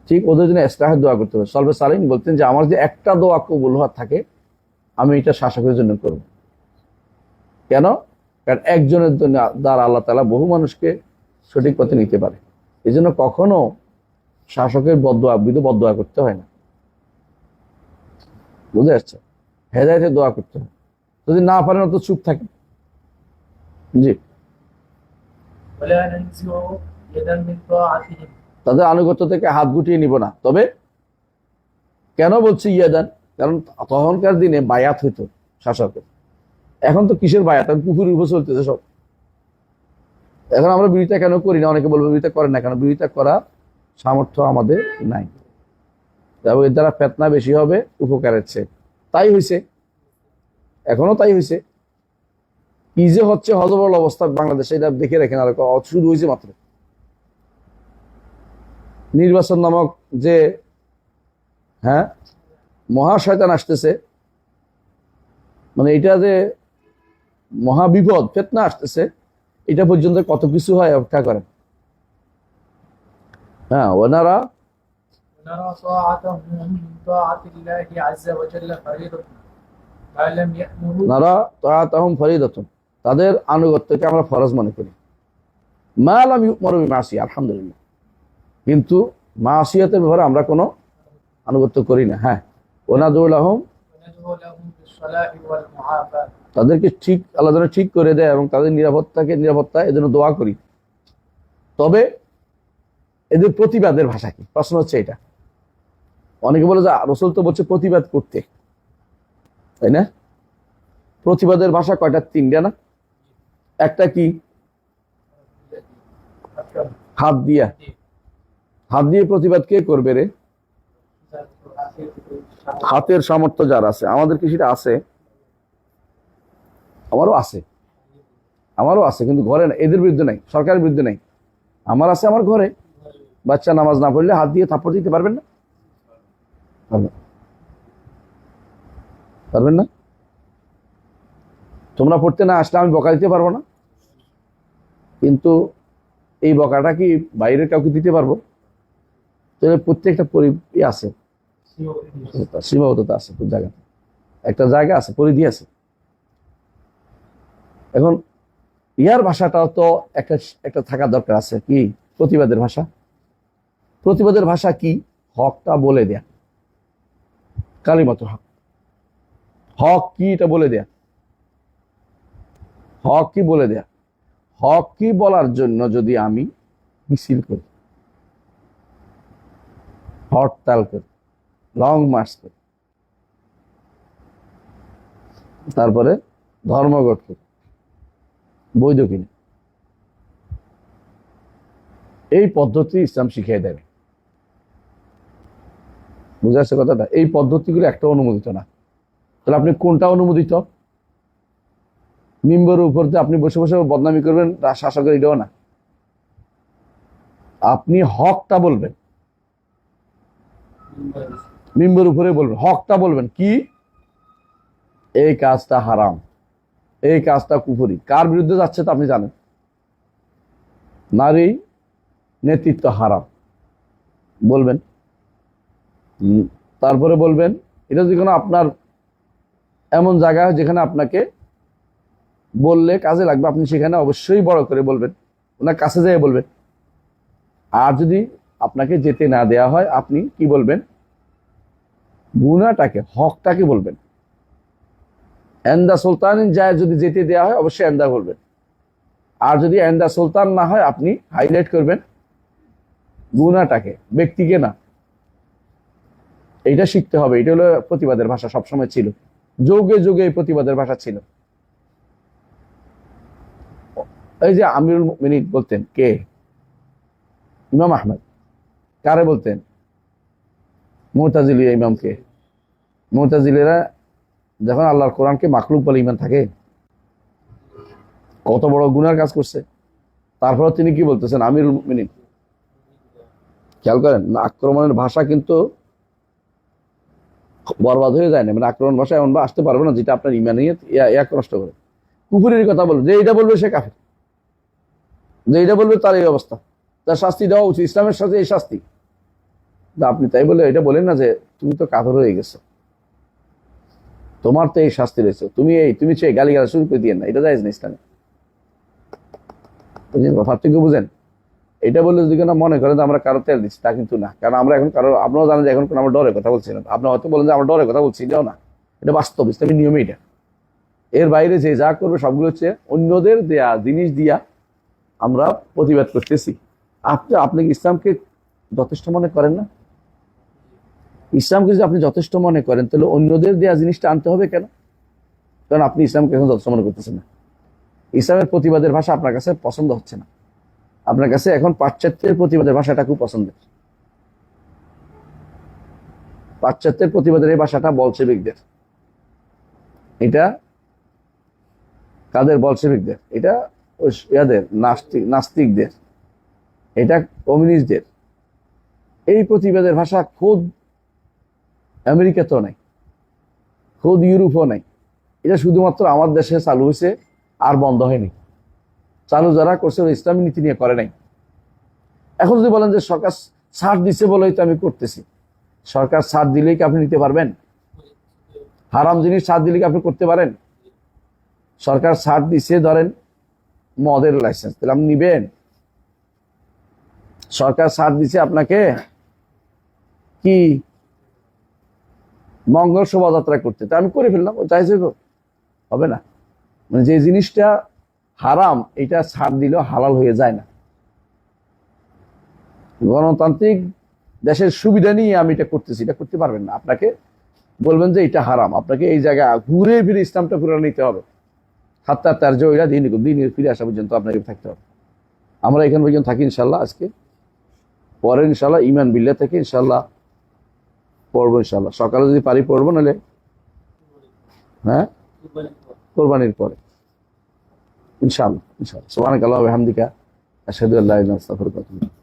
ঠিক ওদের জন্য ইসলাহের দোয়া করতে হবে। সলবে সালিম বলতেন যে আমার যে একটা দোয়া কবুল হওয়ার থাকে আমি এটা শাসকের জন্য করব। কেন? কারণ একজনের জন্য দ্বারা আল্লাহ তাআলা বহু মানুষকে সঠিক পথে নিতে পারে। এই জন্য কখনো শাসকের বদদোয়া বদদোয়া করতে হয় না। বুঝে আসছে? হেদায়েতের দোয়া করতে হয়। যদি না পারেন তো চুপ থাকে। জি। তাদের আনুগত্য থেকে হাত গুটিয়ে নিব না। তবে কেন বলছি ইয়াদান? কারণ তখনকার দিনে বায়াত হইতো শাসকের। এখন তো কিসের বায়াত? এখন কুফুরির উপর চলতেছে সব। এখন আমরা বিরোধিতা কেন করি না? অনেকে বলবো বিরোধিতা করেন না কেন? বিরোধিতা করার সামর্থ্য আমাদের নাই। এবং এর দ্বারা ফেতনা বেশি হবে উপকারের চেয়ে। তাই হয়েছে, এখনো তাই হয়েছে। কি যে হচ্ছে হজবরল অবস্থা বাংলাদেশে, এটা দেখে রাখেন। আর শুরু হয়েছে মাত্র। নির্বাচন নামক যে হ্যাঁ মহাশয়তান আসতেছে, মানে এটা যে মহাবিপদ ফেতনা আসতেছে, এটা পর্যন্ত কত কিছু হয় অপেক্ষা করেন। হ্যাঁ, ওনারা তাদের আনুগত্যকে আমরা ফরজ মনে করি। মা লাম ইউমারু বিমাসিয়া, আলহামদুলিল্লাহ। কিন্তু মাসিয়াতের ব্যাপারে আমরা কোনো আনুগত্য করি না। হ্যাঁ, ওনাদু লাহুম, তাদেরকে ঠিক আল্লাহ যেন ঠিক করে দেয় এবং তাদের নিরাপত্তা এজন্য দোয়া করি। তবে এদের প্রতিবাদের ভাষা কি? প্রশ্ন হচ্ছে এটা। অনেকে বলে যে রাসূল তো বলছে প্রতিবাদ করতে, তাই না? প্রতিবাদের ভাষা কয়টা? তিনটা না? একটা কি? হাত দিয়া। হাত দিয়ে প্রতিবাদ কে করবে রে? হাতের সামর্থ্য যার আছে। আমাদের কি সেটা আছে? আমারও আছে, কিন্তু ঘরে না। এদের বিরুদ্ধে নাই, সরকারের বিরুদ্ধে নাই। আমার আছে আমার ঘরে। বাচ্চা নামাজ না পড়লে হাত দিয়ে থাপ্পড় দিতে পারবেন না? পারবেন না? তোমরা পড়তে না আসলে আমি বকা দিতে পারবো না। কিন্তু এই বকাটা কি বাইরের কাউকে দিতে পারবো? তাহলে প্রত্যেকটা আছে, সীমাবদ্ধতা আছে। একটা জায়গা আছে, পরিধি আছে। এখন ইয়ার ভাষাটাও তো একটা একটা থাকা দরকার আছে। কি প্রতিবাদের ভাষা? প্রতিবাদের ভাষা কি? হকটা বলে দেয়া। কালিমাতুল হক। হক কি এটা বলে দেয়া। হক কি বলে দেয়া। হক কি বলার জন্য যদি আমি মিছিল করি, হরতাল করি, লং মার্চ করি, তারপরে ধর্মঘট করি, বৈধ কিনা? এই পদ্ধতি ইসলাম শিখিয়ে দেবে। বুঝে আসছে কথাটা? এই পদ্ধতিগুলো একটা অনুমোদিত না। তাহলে আপনি কোনটা অনুমোদিত? মিম্বরের উপর দিয়ে আপনি বসে বসে বদনামি করবেন শাসকের, এটাও না। আপনি হকটা বলবেন, মিম্বরের উপরে বলবেন, হকটা বলবেন। কি? এই কাজটা হারাম, এই কাজটা কুফরি। কার বিরুদ্ধে যাচ্ছে তা আপনি জানেন। নারী নেতৃত্ব হারাম বলবেন। তারপরে বলবেন এটা যদি কোনো আপনার এমন জায়গা যেখানে আপনাকে বললে কাজে লাগবে, আপনি সেখানে অবশ্যই বড় করে বলবেন, ওনার কাছে যেয়ে বলবেন। আর যদি আপনাকে যেতে না দেয়া হয়, আপনি কি বলবেন? গুনাহটাকে, হকটাকে বলবেন। এন্দা সুলতান যায়, যদি যেতে দেয়া হয় অবশ্যই এন্দা বলবেন। আর যদি এন্দা সুলতান না হয়, আপনি হাইলাইট করবেন গুনাহটাকে, ব্যক্তিকে না। এইটা শিখতে হবে। এটা হলো প্রতিবাদের ভাষা, সবসময় ছিল। যুগে যুগে এই প্রতিবাদের ভাষা ছিল। এই যে আমিরুল মুমিনিন বলতেন কে? ইমাম আহমদ। কারে বলতেন? মুতাজিলি ইমামকে। মুতাজিলিরা যখন আল্লাহর কোরআনকে মাখলুক বলে ইমান থাকে, কত বড় গুনার কাজ করছে, তারপর তিনি কি বলতেছেন? আমিরুল মুমিনিন। খেয়াল করেন, আক্রমণের ভাষা কিন্তু বরবাদ হয়ে যায় না। মানে আক্রমণ ভাষা এমন আসতে পারবে না যেটা আপনার ইমান নিয়ে এক নষ্ট করে। কুফুরের কথা বলবে, যে এইটা বলবে সে কাফের, যে এইটা বলবে তার এই অবস্থা, তার শাস্তি দেওয়া উচিত। ইসলামের সাথে এই শাস্তি। তা আপনি তাই বলে এটা বলেন না যে তুমি তো কাফের হয়ে গেছো, তোমার তো এই শাস্তি রয়েছে, তুমি চেয়ে গালিগালাজ শুরু করে দিয়ে না, এটা জায়েজ না ইসলামে। বুঝলেন, পার্থক্য বুঝেন? এটা বলে যদি কেন মনে করেন যে আমরা কারো তেল দিচ্ছি, তা কিন্তু না। কারণ আমরা এখন কারো, আপনারাও জানেন যে এখন কোনো আমরা ডরের কথা বলছি না। আপনারা হয়তো বলেন যে আমরা ডরের কথা বলছি, এটাও না, এটা বাস্তব ইসলামের নিয়মে এটা। এর বাইরে যে যা করবে সবগুলো হচ্ছে অন্যদের দেয়া জিনিস দিয়া আমরা প্রতিবাদ করতেছি। আপনি কি ইসলামকে যথেষ্ট মনে করেন না? ইসলামকে যদি আপনি যথেষ্ট মনে করেন তাহলে অন্যদের দেয়া জিনিসটা আনতে হবে কেন? কারণ আপনি ইসলামকে এখন যথেষ্ট মনে করতেছেন না। ইসলামের প্রতিবাদের ভাষা আপনার কাছে পছন্দ হচ্ছে না। আপনার কাছে এখন পাশ্চাত্যের প্রতিবাদের ভাষাটা খুব পছন্দের। পাশ্চাত্যের প্রতিবাদের এই ভাষাটা বলশেবিকদের। এটা কাদের? বলশেবিকদের। এটা ইয়াদের নাস্তিকদের, এটা কমিউনিস্টদের। এই প্রতিবাদের ভাষা খোদ আমেরিকাতেও নাই, খোদ ইউরোপও নাই। এটা শুধুমাত্র আমার দেশে চালু হয়েছে, আর বন্ধ হয়নি। চালু যারা করছে ইসলামী নীতি নিয়ে করে নাই। এখন যদি বলেন যে সরকার ছাড় দিচ্ছে বলেই তো আমি করতেছি, সরকার ছাড় দিলেই কি আপনি নিতে পারবেন? হারাম জিনিস ছাড় দিলে কি আপনি করতে পারেন? সরকার ছাড় দিচ্ছে, ধরেন মদের লাইসেন্স, তাহলে আপনি নিবেন? সরকার ছাড় দিচ্ছে আপনাকে কি মঙ্গল শোভাযাত্রা করতে, তা আমি করে ফেললাম, ও চাইছে হবে না। মানে যে জিনিসটা হারাম এটা ছাড় দিলেও হালাল হয়ে যায় না। গণতান্ত্রিক দেশের সুবিধা নিয়ে আমি এটা করতেছি, এটা করতে পারবেন না। আপনাকে বলবেন যে এটা হারাম, আপনাকে এই জায়গায় ঘুরে ফিরে ইসলামটা পুরো নিতে হবে। হাত্তা তার যে ওইটা দিন ফিরে আসা পর্যন্ত আপনাকে থাকতে হবে। আমরা এখান পর্যন্ত থাকি ইনশাল্লাহ। আজকে পরে ইনশাল্লাহ ইমান বিল্লাহ থেকে ইনশাল্লাহ পড়বো। ইনশাল্লাহ সকালে যদি পারি পড়বো, নাহলে হ্যাঁ কোরবানির পরে ইনশাল্লাহ। ইনশাল্লাহ সুবহানাকা আল্লাহুম্মা ওয়া বিহামদিকা আশহাদু আল্লা ইলাহা ইল্লা আনতা আস্তাগফিরুকা ওয়া আতুবু ইলাইক।